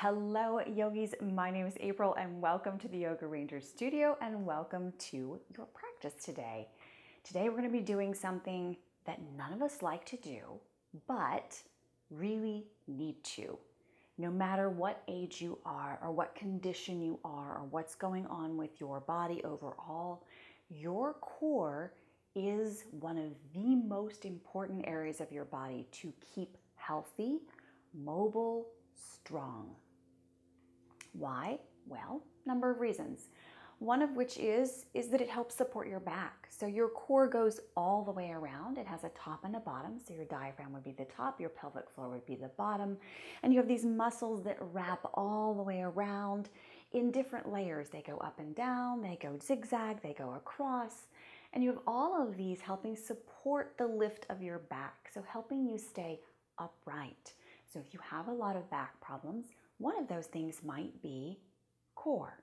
Hello yogis, my name is April and welcome to the Yoga Ranger Studio and welcome to your practice today. Today we're going to be doing something that none of us like to do, but really need to. No matter what age you are or what condition you are or what's going on with your body overall, your core is one of the most important areas of your body to keep healthy, mobile, strong. Why? Well, number of reasons. One of which is that it helps support your back. So your core goes all the way around. It has a top and a bottom. So your diaphragm would be the top, your pelvic floor would be the bottom. And you have these muscles that wrap all the way around in different layers. They go up and down, they go zigzag, they go across. And you have all of these helping support the lift of your back. So helping you stay upright. So if you have a lot of back problems, one of those things might be core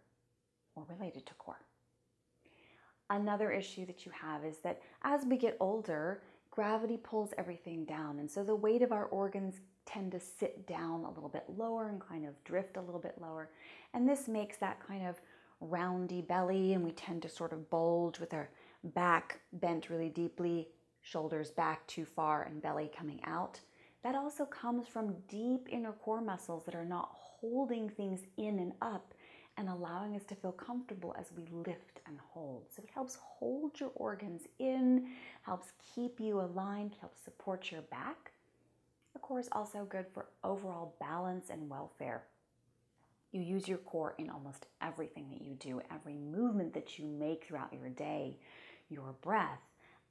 or related to core. Another issue that you have is that as we get older, gravity pulls everything down. And so the weight of our organs tend to sit down a little bit lower and kind of drift a little bit lower. And this makes that kind of roundy belly, and we tend to sort of bulge with our back bent really deeply, shoulders back too far and belly coming out. That also comes from deep inner core muscles that are not holding things in and up and allowing us to feel comfortable as we lift and hold. So it helps hold your organs in, helps keep you aligned, helps support your back. The core is also good for overall balance and welfare. You use your core in almost everything that you do, every movement that you make throughout your day, your breath,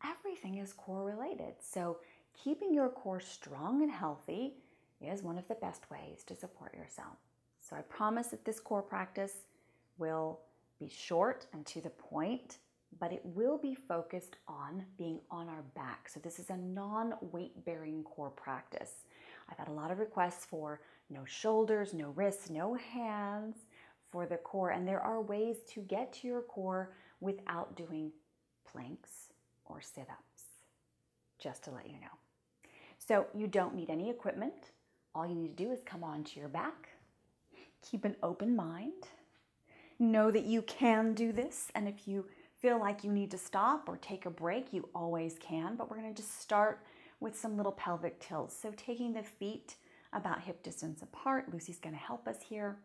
everything is core related. So keeping your core strong and healthy is one of the best ways to support yourself. So I promise that this core practice will be short and to the point, but it will be focused on being on our back. So this is a non-weight bearing core practice. I've had a lot of requests for no shoulders, no wrists, no hands for the core. And there are ways to get to your core without doing planks or sit-ups, just to let you know. So you don't need any equipment. All you need to do is come onto your back, keep an open mind, know that you can do this. And if you feel like you need to stop or take a break, you always can. But we're going to just start with some little pelvic tilts. So taking the feet about hip distance apart. Lucy's going to help us here.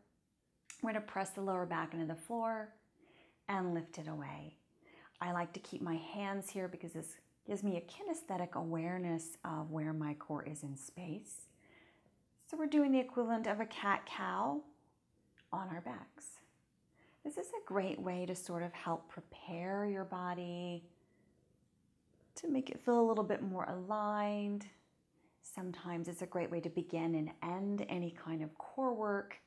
We're going to press the lower back into the floor and lift it away. I like to keep my hands here because this gives me a kinesthetic awareness of where my core is in space. So we're doing the equivalent of a cat-cow on our backs. This is a great way to sort of help prepare your body to make it feel a little bit more aligned. Sometimes it's a great way to begin and end any kind of core work.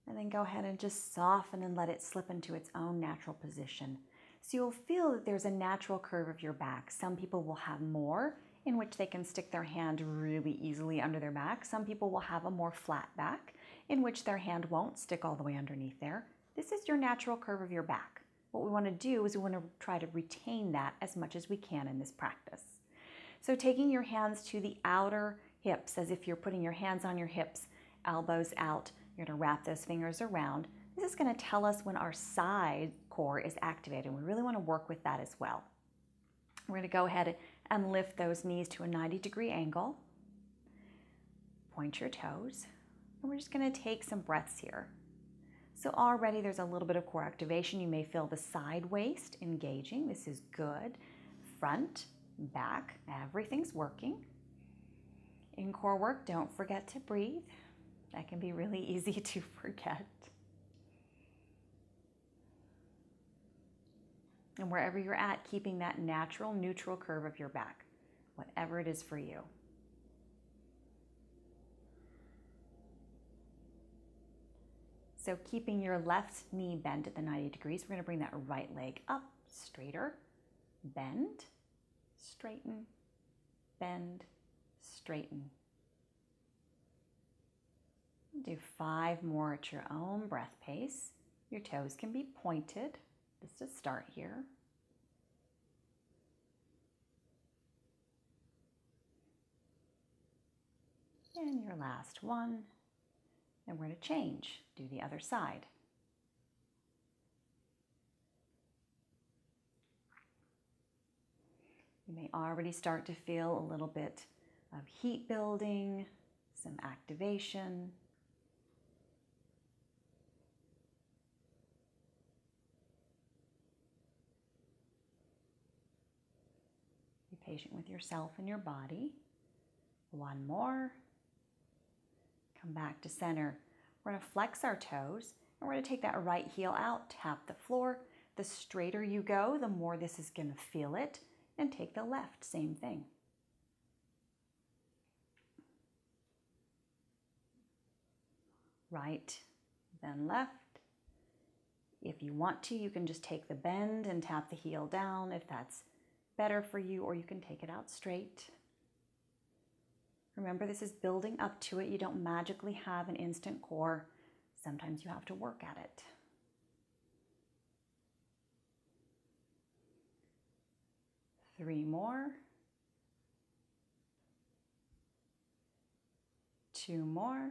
And then go ahead and just soften and let it slip into its own natural position. So you'll feel that there's a natural curve of your back. Some people will have more, in which they can stick their hand really easily under their back. Some people will have a more flat back, in which their hand won't stick all the way underneath there. This is your natural curve of your back. What we want to do is we want to try to retain that as much as we can in this practice. So taking your hands to the outer hips, as if you're putting your hands on your hips, elbows out, you're going to wrap those fingers around. This is going to tell us when our side core is activated. We really want to work with that as well. We're going to go ahead and lift those knees to a 90-degree angle. Point your toes. And we're just going to take some breaths here. So already there's a little bit of core activation. You may feel the side waist engaging. This is good. Front, back, everything's working. In core work, don't forget to breathe. That can be really easy to forget. And wherever you're at, keeping that natural, neutral curve of your back, whatever it is for you. So keeping your left knee bent at the 90 degrees, we're going to bring that right leg up, straighter, bend, straighten, bend, straighten. Do 5 more at your own breath pace. Your toes can be pointed. Just to start here. And your last one. And we're going to change. Do the other side. You may already start to feel a little bit of heat building, some activation. Be patient with yourself and your body. One more. Come back to center. We're going to flex our toes, and we're going to take that right heel out, tap the floor. The straighter you go, the more this is going to feel it. And take the left, same thing. Right, then left. If you want to, you can just take the bend and tap the heel down if that's better for you, or you can take it out straight. Remember, this is building up to it. You don't magically have an instant core. Sometimes you have to work at it. Three more. Two more.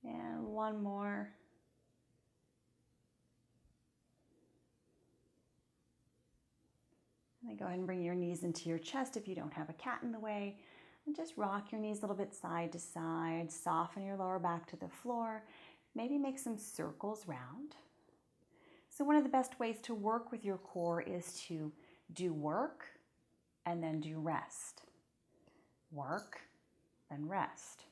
And one more. And then go ahead and bring your knees into your chest if you don't have a cat in the way. And just rock your knees a little bit side to side. Soften your lower back to the floor. Maybe make some circles round. So one of the best ways to work with your core is to do work and then do rest. Work, then rest.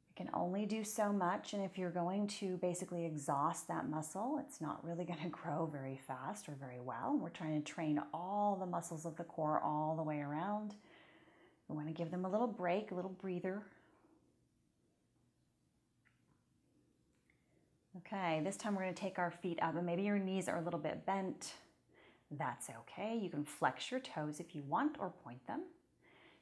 You can only do so much, and if you're going to basically exhaust that muscle, it's not really going to grow very fast or very well. We're trying to train all the muscles of the core all the way around. We want to give them a little break, a little breather. Okay, this time we're going to take our feet up, and maybe your knees are a little bit bent. That's okay. You can flex your toes if you want, or point them.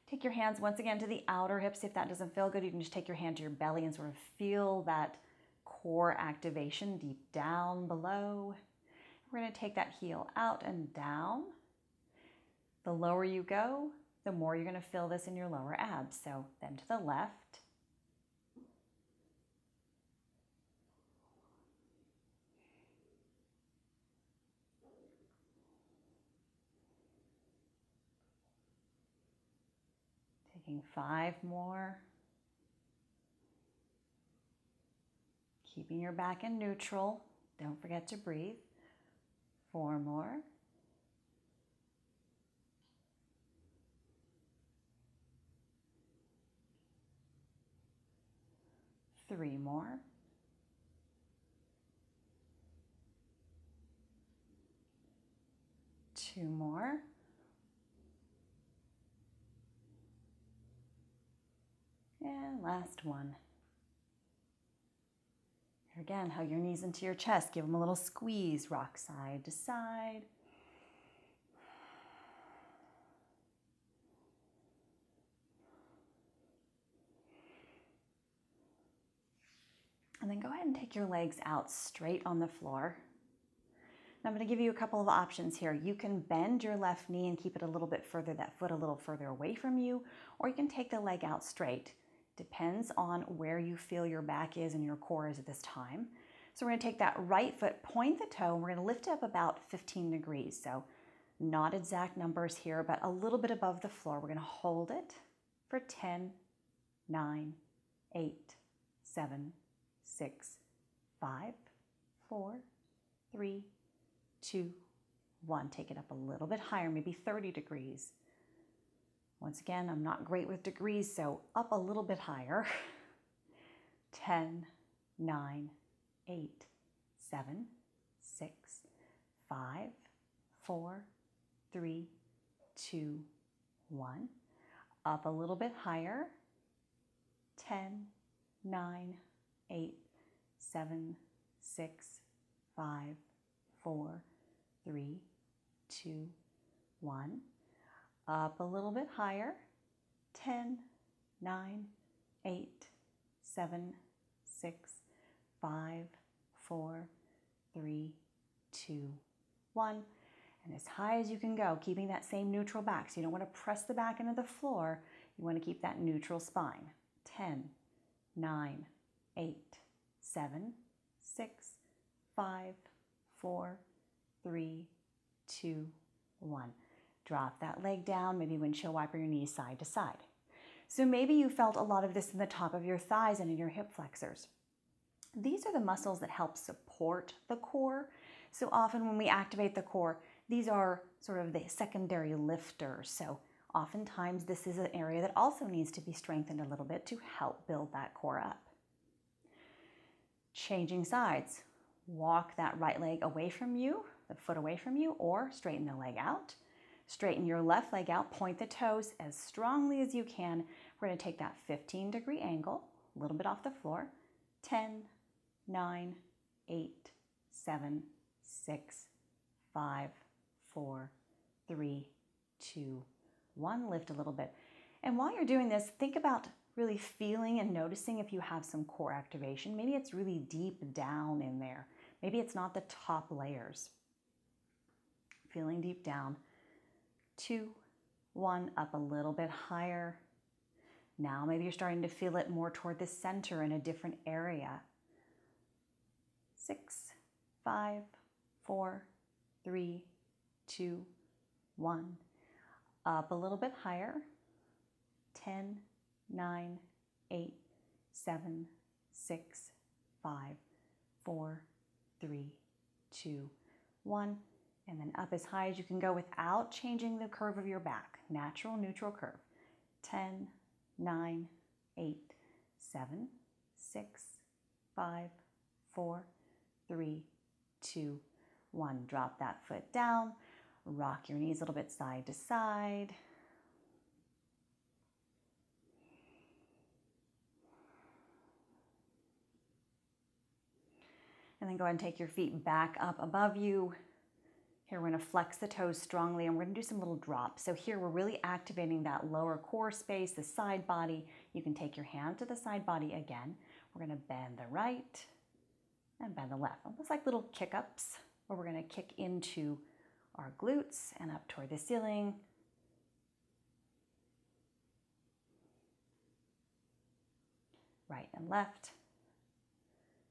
Take your hands once again to the outer hips. If that doesn't feel good, you can just take your hand to your belly and sort of feel that core activation deep down below. We're going to take that heel out and down. The lower you go, the more you're going to feel this in your lower abs. So then to the left. Taking 5 more. Keeping your back in neutral. Don't forget to breathe. 4 more. 3 more. 2 more. And last one. Here again, hug your knees into your chest. Give them a little squeeze. Rock side to side. And then go ahead and take your legs out straight on the floor. Now I'm going to give you a couple of options here. You can bend your left knee and keep it a little bit further, that foot a little further away from you, or you can take the leg out straight. Depends on where you feel your back is and your core is at this time. So we're going to take that right foot, point the toe, and we're going to lift it up about 15 degrees. So not exact numbers here, but a little bit above the floor. We're going to hold it for 10, 9, 8, 7, 6, 5, 4, 3, 2, 1. Take it up a little bit higher, maybe 30 degrees. Once again, I'm not great with degrees, so up a little bit higher. 10, 9, 8, 7, 6, 5, 4, 3, 2, 1. Up a little bit higher. 10, 9, 8, 7, 6, 5, 4, 3, 2, 1. Up a little bit higher. 10, 9, 8, 7, 6, 5, 4, 3, 2, 1. And as high as you can go, keeping that same neutral back. So you don't want to press the back into the floor. You want to keep that neutral spine. 10, 9, 8, 7, 6, 5, 4, 3, 2, 1. Drop that leg down, maybe windshield wiper your knees side to side. So maybe you felt a lot of this in the top of your thighs and in your hip flexors. These are the muscles that help support the core. So often when we activate the core, these are sort of the secondary lifters. So oftentimes this is an area that also needs to be strengthened a little bit to help build that core up. Changing sides. Walk that right leg away from you, the foot away from you, or straighten the leg out. Straighten your left leg out, point the toes as strongly as you can. We're going to take that 15-degree angle, a little bit off the floor. 10, 9, 8, 7, 6, 5, 4, 3, 2, 1. Lift a little bit. And while you're doing this, think about really feeling and noticing if you have some core activation. Maybe it's really deep down in there. Maybe it's not the top layers. Feeling deep down. 2, 1, up a little bit higher. Now maybe you're starting to feel it more toward the center in a different area. 6, 5, 4, 3, 2, 1. Up a little bit higher. 10, 9, 8, 7, 6, 5, 4, 3, 2, 1. And then up as high as you can go without changing the curve of your back. Natural, neutral curve. 10, 9, 8, 7, 6, 5, 4, 3, 2, 1. Drop that foot down. Rock your knees a little bit side to side. And then go ahead and take your feet back up above you. Here we're going to flex the toes strongly and we're going to do some little drops. So here we're really activating that lower core space, the side body. You can take your hand to the side body again. We're going to bend the right and bend the left. Almost like little kick ups where we're going to kick into our glutes and up toward the ceiling. Right and left.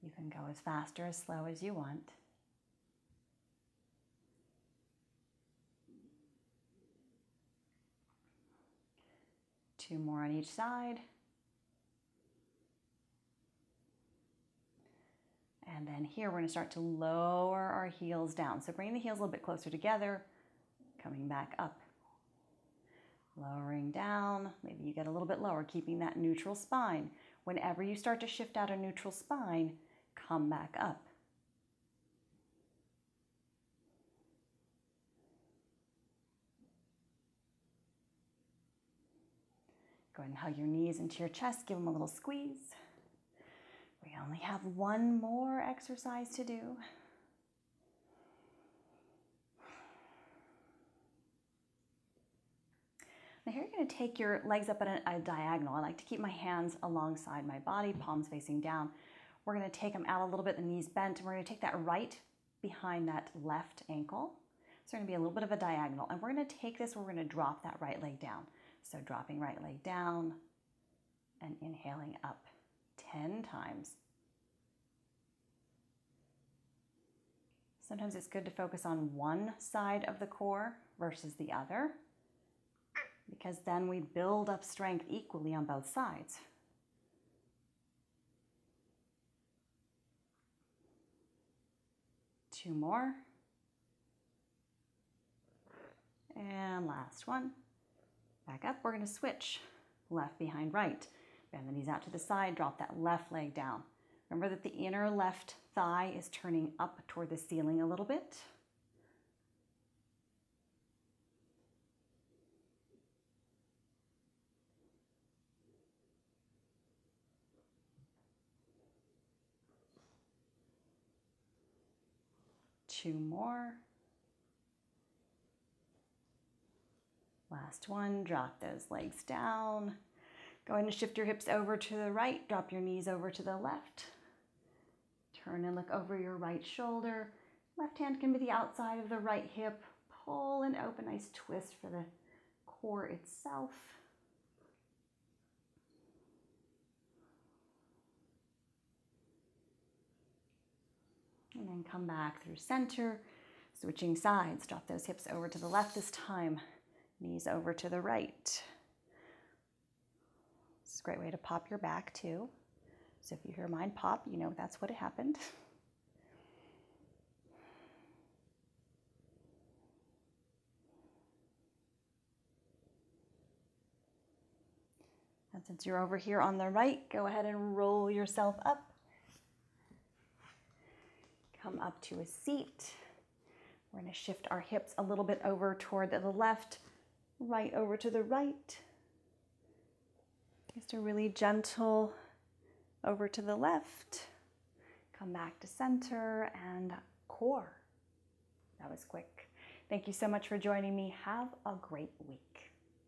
You can go as fast or as slow as you want. Two more on each side. And then here we're going to start to lower our heels down. So bring the heels a little bit closer together, coming back up. Lowering down, maybe you get a little bit lower, keeping that neutral spine. Whenever you start to shift out a neutral spine, come back up. Go ahead and hug your knees into your chest, give them a little squeeze. We only have one more exercise to do. Now here you're going to take your legs up at a diagonal. I like to keep my hands alongside my body, palms facing down. We're going to take them out a little bit, the knees bent, and we're going to take that right behind that left ankle. So we're going to be a little bit of a diagonal. And we're going to take this, we're going to drop that right leg down. So dropping right leg down and inhaling up 10 times. Sometimes it's good to focus on one side of the core versus the other, because then we build up strength equally on both sides. Two more. And last one. Back up, we're going to switch left behind right. Bend the knees out to the side, drop that left leg down. Remember that the inner left thigh is turning up toward the ceiling a little bit. Two more. Last one, drop those legs down. Go ahead and shift your hips over to the right, drop your knees over to the left. Turn and look over your right shoulder. Left hand can be the outside of the right hip. pull and open, nice twist for the core itself. And then come back through center, switching sides. Drop those hips over to the left this time, knees over to the right. This is a great way to pop your back too. So if you hear mine pop, you know that's what happened. And since you're over here on the right, go ahead and roll yourself up. Come up to a seat. We're going to shift our hips a little bit over toward the left, right over to the right. Just a really gentle over to the left. Come back to center and core. That was quick. Thank you so much for joining me. Have a great week.